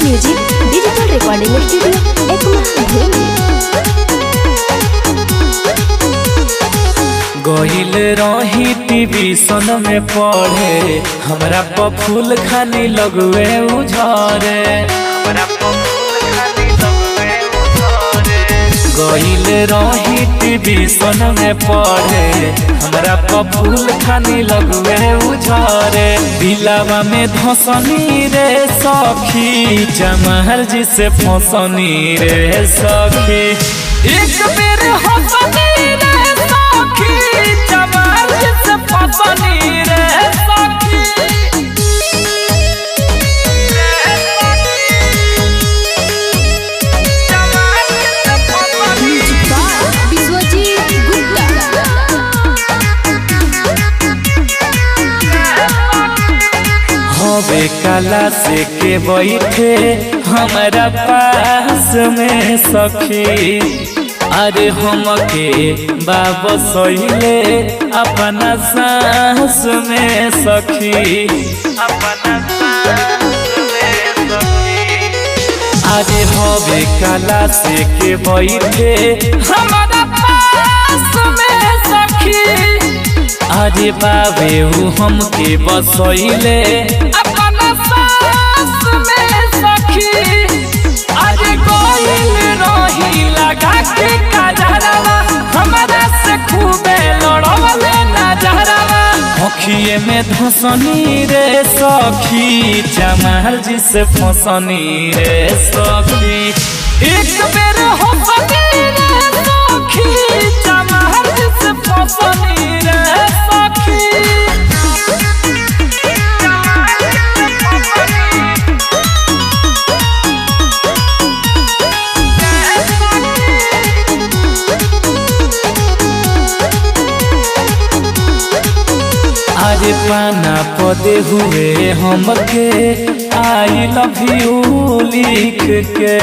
Music digital recording studio Ekma. गइल रही tuition में पढ़े, हमरा पर फूल खानी लगवे उझरे। गइल रही ट्यूशन में पढ़े, हमरा पर फूल खानी लगवे उझरे। दिलावा में धसनी रे सखी, जमहर जी से फसनी रे सखी। एक बेर हंसनी रे सखी, जमहर जी से फसनी रे सखी। हवे कला से के बैठे हमारा पास में सखी। अरे हमके बाबा सहिले अपना सांस में सखी, अपना सांस में सखी। अरे हवे कला से के बैठे हमारा पास में सखी। अरे बाबे वो हमके बसैले अपना सांस में सखी। अरे कोइल रही लगा के काजरवा, हमारा से खूबे लड़वले नजरवा। अखिए में धसनी रे सखी, जमहर जी से फसनी रे सखी। एक बेर हंसनी रे सखी, जमहर जी से फसनी रे सखी। अरे पाना पदे हुए हमके आई लव यू लिख के।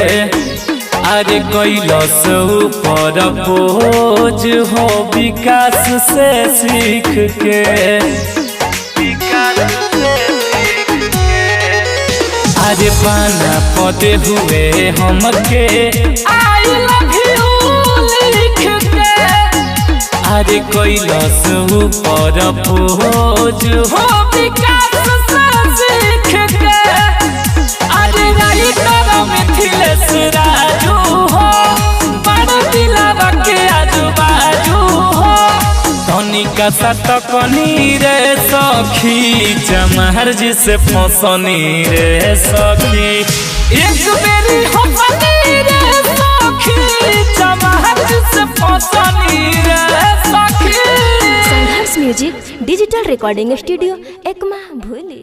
अरे कैलस ऊपर बोझ हो विकास से सीख के। अरे पाना पदे हुए हमके आई लव यू लिख के। अरे कैलस ऊपर बोझ हो विकास से सीख के। अरे राइटर मिथिलेश राजू हो, बड़ दिलावा के आजू बाजू हो। तनिका सा तकनी रे सखी, जमहर जी से फसनी रे सखी। एक बेरी हंसनी रे सखी, जमहर जी से फसनी रे सखी। Sangharsh music digital recording studio Ekma भूली।